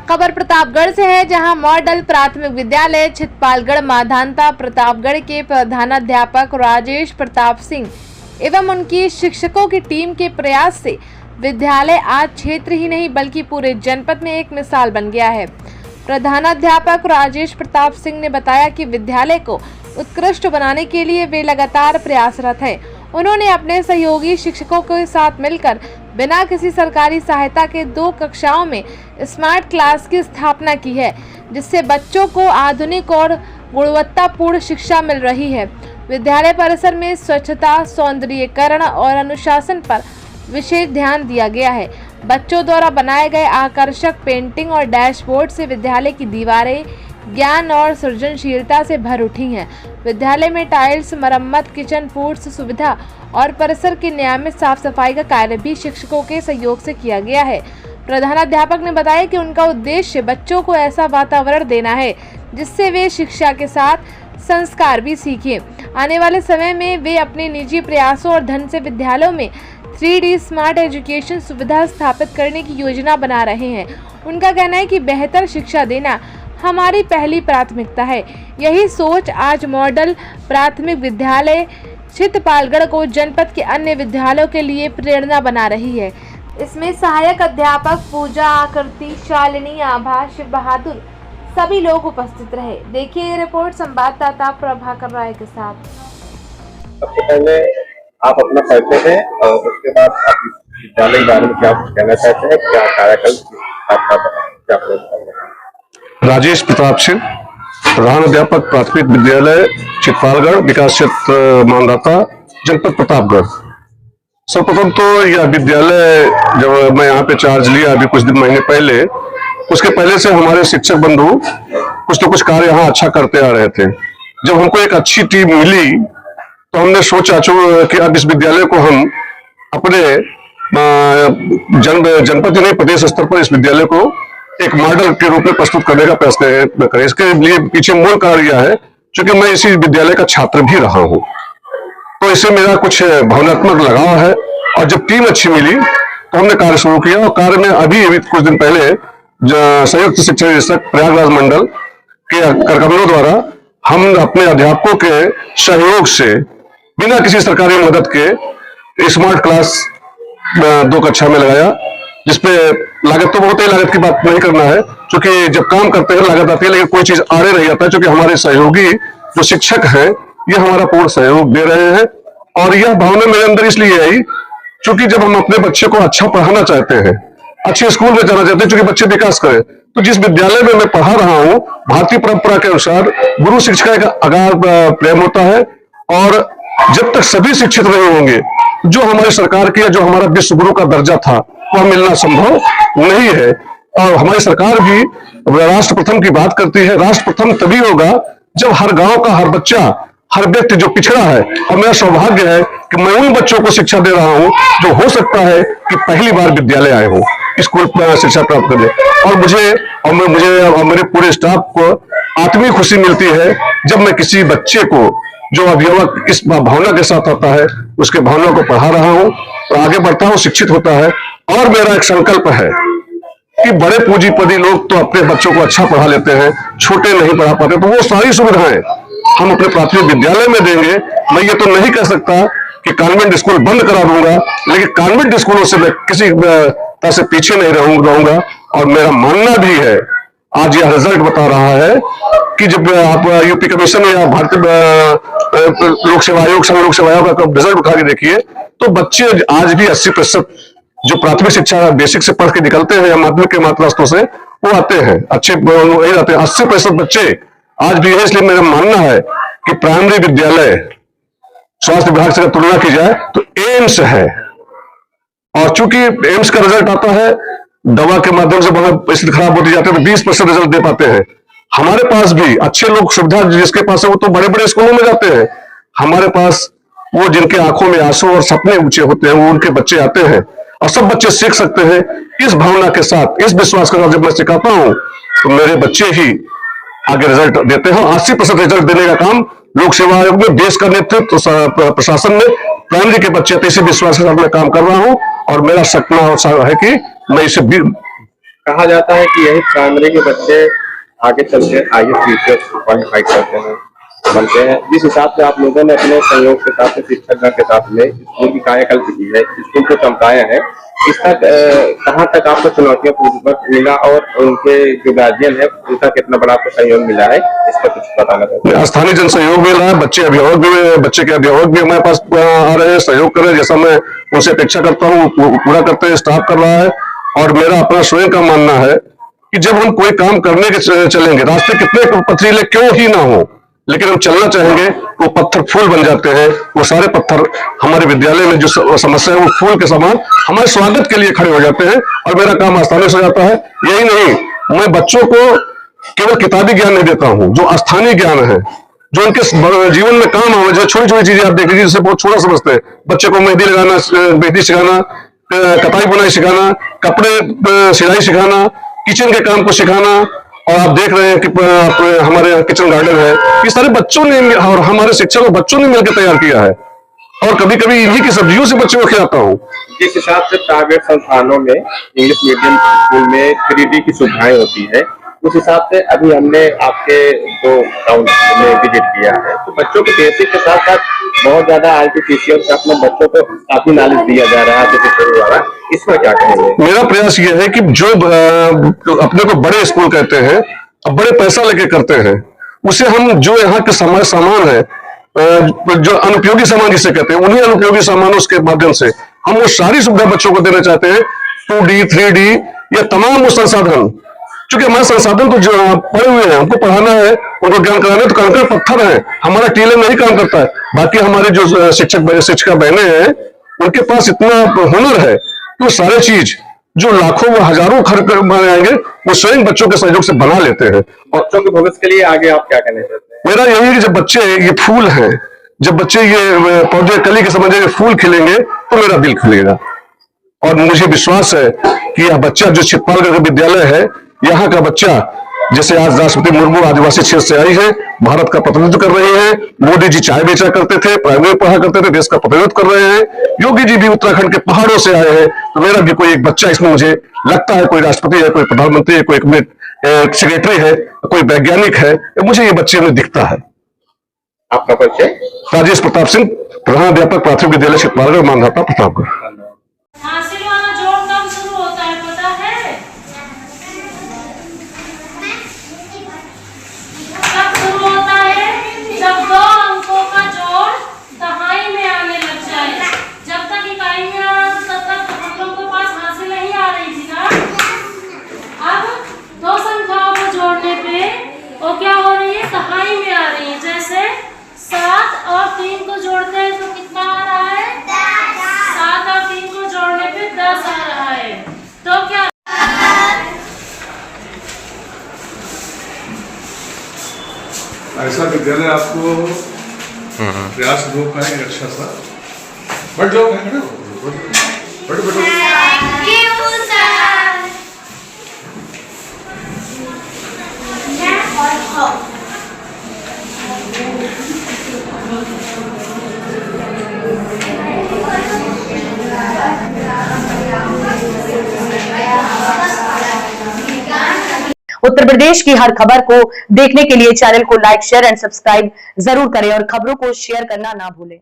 खबर प्रतापगढ़ से है, जहां मॉडल प्राथमिक विद्यालय छितपालगढ़ माधानता प्रतापगढ़ के प्रधानाध्यापक राजेश प्रताप सिंह एवं उनकी शिक्षकों की टीम के प्रयास से विद्यालय आज क्षेत्र ही नहीं बल्कि पूरे जनपद में एक मिसाल बन गया है। प्रधानाध्यापक राजेश प्रताप सिंह ने बताया कि विद्यालय को उत्कृष्ट बनाने के लिए वे लगातार प्रयासरत हैं। उन्होंने अपने सहयोगी शिक्षकों के साथ मिलकर बिना किसी सरकारी सहायता के 2 कक्षाओं में स्मार्ट क्लास की स्थापना की है, जिससे बच्चों को आधुनिक और गुणवत्तापूर्ण शिक्षा मिल रही है। विद्यालय परिसर में स्वच्छता, सौंदर्यीकरण और अनुशासन पर विशेष ध्यान दिया गया है। बच्चों द्वारा बनाए गए आकर्षक पेंटिंग और डैशबोर्ड से विद्यालय की दीवारें ज्ञान और सृजनशीलता से भर उठी हैं। विद्यालय में टाइल्स मरम्मत, किचन फूड्स सुविधा और परिसर की नियमित साफ सफाई का कार्य भी शिक्षकों के सहयोग से किया गया है। प्रधानाध्यापक ने बताया कि उनका उद्देश्य बच्चों को ऐसा वातावरण देना है जिससे वे शिक्षा के साथ संस्कार भी सीखें। आने वाले समय में वे अपने निजी प्रयासों और धन से विद्यालयों में 3D स्मार्ट एजुकेशन सुविधा स्थापित करने की योजना बना रहे हैं। उनका कहना है कि बेहतर शिक्षा देना हमारी पहली प्राथमिकता है। यही सोच आज मॉडल प्राथमिक विद्यालय छितपालगढ़ को जनपद के अन्य विद्यालयों के लिए प्रेरणा बना रही है। इसमें सहायक अध्यापक पूजा, आकृति, शालिनी, आभा, शिव बहादुर सभी लोग उपस्थित रहे। देखिए ये रिपोर्ट संवाददाता प्रभाकर राय के साथ। सबसे पहले आप अपना परिचय दें और उसके बाद आप विद्यालय के बारे में क्या कहना चाहते हैं, क्या कार्यक्रम आपका? राजेश प्रताप सिंह, प्रधानाध्यापक प्राथमिक विद्यालय छितपालगढ़, विकास क्षेत्र मानदाता, जनपद प्रतापगढ़। सर्वप्रथम तो यह विद्यालय जब मैं यहाँ पे चार्ज लिया अभी कुछ दिन महीने पहले, उसके पहले से हमारे शिक्षक बंधु कुछ तो कुछ कार्य यहाँ अच्छा करते आ रहे थे। जब हमको एक अच्छी टीम मिली तो हमने सोचा कि अब इस विद्यालय को हम अपने जनपद नहीं प्रदेश स्तर पर इस विद्यालय को एक मॉडल के रूप में प्रस्तुत करने का प्रयास करें। इसके लिए पीछे मूल कारण यह है क्योंकि मैं इसी विद्यालय का छात्र भी रहा हूँ, तो इससे मेरा कुछ भावनात्मक लगाव है। और जब टीम अच्छी मिली तो हमने कार्य शुरू किया और कार्य में अभी कुछ दिन पहले संयुक्त शिक्षा निदेशक प्रयागराज मंडल के कार्यक्रमों द्वारा हम अपने अध्यापकों के सहयोग से बिना किसी सरकारी मदद के स्मार्ट क्लास 2 कक्षा में लगाया, जिसपे लागत तो बहुत ही लागत की बात नहीं करना है क्योंकि जब काम करते हैं लागत आती है, लेकिन कोई चीज आड़े रह जाता है क्योंकि हमारे सहयोगी जो शिक्षक हैं ये हमारा पूर्ण सहयोग दे रहे हैं। और यह भावना मेरे अंदर इसलिए आई क्योंकि जब हम अपने बच्चे को अच्छा पढ़ाना चाहते हैं, अच्छे स्कूल में जाना चाहते हैं क्योंकि बच्चे विकास करें, तो जिस विद्यालय में मैं पढ़ा रहा हूँ भारतीय परंपरा के अनुसार गुरु शिक्षिका का अगाध प्रेम होता है। और जब तक सभी शिक्षित नहीं होंगे, जो हमारी सरकार की जो हमारा विश्व गुरु का दर्जा था वह मिलना संभव नहीं है। और हमारी सरकार भी राष्ट्र प्रथम की बात करती है। राष्ट्र प्रथम तभी होगा जब हर गांव का हर बच्चा, हर व्यक्ति जो पिछड़ा है, और मेरा सौभाग्य है कि मैं उन बच्चों को शिक्षा दे रहा हूं जो हो सकता है कि पहली बार विद्यालय आए हो स्कूल में शिक्षा प्राप्त करने। और मुझे और मेरे पूरे स्टाफ को आत्मीय खुशी मिलती है जब मैं किसी बच्चे को जो अभिभावक इस भावना के साथ आता है उसके भावना को पढ़ा रहा हूं और आगे बढ़ता हूं, शिक्षित होता है। और मेरा एक संकल्प है कि बड़े पूंजीपति लोग तो अपने बच्चों को अच्छा पढ़ा लेते हैं, छोटे नहीं पढ़ा पाते, तो वो सारी सुविधाएं हम अपने प्राथमिक विद्यालय में देंगे। मैं ये तो नहीं कह सकता कि कॉन्वेंट स्कूल बंद करा दूंगा, लेकिन कॉन्वेंट स्कूलों से मैं किसी तरह से पीछे नहीं रहूंगा। और मेरा मानना भी है, आज यह रिजल्ट बता रहा है कि जब आप यूपी कमीशन या भारतीय लोक सेवा आयोग, संघ लोक सेवा आयोग का रिजल्ट उठा के देखिए तो बच्चे आज भी 80% जो प्राथमिक शिक्षा बेसिक से पढ़ के निकलते हैं या माध्यमिक के मात्रास्तों से वो आते हैं, अच्छे वही आते हैं। 80% बच्चे आज भी है। इसलिए मेरा मानना है कि प्राइमरी विद्यालय स्वास्थ्य विभाग से तुलना की जाए तो एम्स है। और चूंकि एम्स का रिजल्ट आता है दवा के माध्यम से बहुत स्थिति खराब होती जाती है, तो 20% रिजल्ट दे पाते हैं। हमारे पास भी अच्छे लोग, सुविधा जिसके पास है वो तो बड़े बड़े स्कूलों में जाते हैं। हमारे पास वो जिनके आंखों में आंसू और सपने ऊंचे होते हैं वो उनके बच्चे आते हैं और सब बच्चे सीख सकते हैं। इस भावना के साथ, इस विश्वास के साथ जब मैं सिखाता हूं तो मेरे बच्चे ही आगे रिजल्ट देते हैं। 80% रिजल्ट देने का काम लोक सेवा आयोग में, देश का नेतृत्व प्रशासन में, प्राइमरी के बच्चे इसी विश्वास के साथ मैं काम कर रहा हूं। और मेरा सपना है कि मैं इसे कहा जाता है कि यही प्राइमरी के बच्चे आगे चल के IAS टीचर्स क्वालिफाई करते हैं, बनते हैं। जिस हिसाब से आप लोगों ने अपने सहयोग के साथ, शिक्षकगण के साथ में स्कूल की कायाकल्प की है, स्कूल को चमकाया है, इस तक कहाँ तक आपको चुनौतियां पूर्वक मिला और उनके जो गार्जियन है उनका कितना बड़ा आपको सहयोग मिला है, इस पर कुछ बताना चाहते हैं। स्थानीय जन सहयोग मिला है, बच्चे के अभिभावक भी हमारे पास आ रहे हैं, सहयोग कर रहे हैं। जैसा मैं उनसे अपेक्षा करता हूँ पूरा करते हैं, स्टाफ कर रहा है। और मेरा अपना स्वयं का मानना है कि जब हम कोई काम करने के चलेंगे, रास्ते कितने पथरीले क्यों ही ना हो, लेकिन हम चलना चाहेंगे, वो पत्थर फूल बन जाते हैं। वो सारे पत्थर हमारे विद्यालय में जो समस्या है वो फूल के समान हमारे स्वागत के लिए खड़े हो जाते हैं और मेरा काम आसानी से हो जाता है। यही नहीं, मैं बच्चों को केवल किताबी ज्ञान नहीं देता हूँ, जो स्थानीय ज्ञान है, जो उनके जीवन में काम आवे, जो छोटी छोटी चीजें आप देख लीजिए, जिसे बहुत छोटा समझते हैं। बच्चे को मेहंदी लगाना, मेहंदी सिखाना, कताई बुनाई सिखाना, कपड़े सिलाई सिखाना, किचन के काम को सिखाना। और आप देख रहे हैं कि हमारे यहाँ किचन गार्डन है, ये सारे बच्चों ने और हमारे शिक्षकों बच्चों ने मिलकर तैयार किया है। और कभी कभी इन्हीं की सब्जियों से बच्चों को खिलाता हूँ। जिस हिसाब से प्राइवेट संस्थानों में इंग्लिश मीडियम स्कूल में 3D की सुविधाएं होती है, उस हिसाब से अभी हमने आपके जो टाउन में विजिट किया है, तो बच्चों के बेसिक के साथ साथ बहुत ज्यादा आर्टिफिशियल से अपने बच्चों को काफी नॉलेज दिया जा रहा है। इसमें क्या कहेंगे? मेरा प्रयास ये है कि जो अपने को बड़े स्कूल कहते हैं, बड़े पैसा लेके करते हैं, उसे हम जो यहाँ के सामान है, जो अनुपयोगी सामान जिसे कहते हैं, उन्हीं अनुपयोगी सामानों के माध्यम से हम वो सारी सुविधा बच्चों को देना चाहते हैं। 2D 3D या तमाम वो संसाधन, क्योंकि हमारे संसाधन तो जो पड़े हुए हैं, हमको पढ़ाना है, उनको ज्ञान कराना, तो कंकड़ पत्थर है, हमारा टीले नहीं काम करता है। बाकी हमारे जो शिक्षिका बहनें हैं, उनके पास इतना हुनर है कि वो सारे चीज जो लाखों व हजारों खर्च बनाएंगे, वो स्वयं बच्चों के सहयोग से बना लेते हैं। और बच्चों के भविष्य के लिए आगे आप क्या कहना चाहते हैं? मेरा यही है कि जब बच्चे ये फूल हैं, जब बच्चे ये पौधे कली के समझेंगे, फूल खिलेंगे, तो मेरा दिल खिलेगा। और मुझे विश्वास है कि यह बच्चा जो छितपालगढ़ विद्यालय है, यहाँ का बच्चा, जैसे आज राष्ट्रपति मुर्मू आदिवासी क्षेत्र से आई है, भारत का प्रतिनिधित्व कर रहे हैं। मोदी जी चाय बेचा करते थे, प्राइमरी पढ़ा करते थे, देश का प्रतिनिधित्व कर रहे हैं। योगी जी भी उत्तराखंड के पहाड़ों से आए हैं। तो मेरा भी कोई एक बच्चा इसमें मुझे लगता है, कोई राष्ट्रपति है, कोई प्रधानमंत्री है, कोई सेक्रेटरी है, कोई वैज्ञानिक है, मुझे ये बच्चे में दिखता है। आपका परिचय? राजेश प्रताप सिंह, प्रधान अध्यापक प्राथमिक विद्यालय छितपालगढ़, मानधाता प्रतापगढ़। क्या हो रही है? दहाई में आ रही है। जैसे 7 और 3 को जोड़ते हैं तो कितना आ रहा है? 7 और 3 को जोड़ने पे 10 आ रहा है। तो क्या ऐसा विद्यालय आपको प्रयास लोग का एक अच्छा सा बढ़ जाओ, उत्तर प्रदेश की हर खबर को देखने के लिए चैनल को लाइक, शेयर एंड सब्सक्राइब जरूर करें और खबरों को शेयर करना ना भूलें।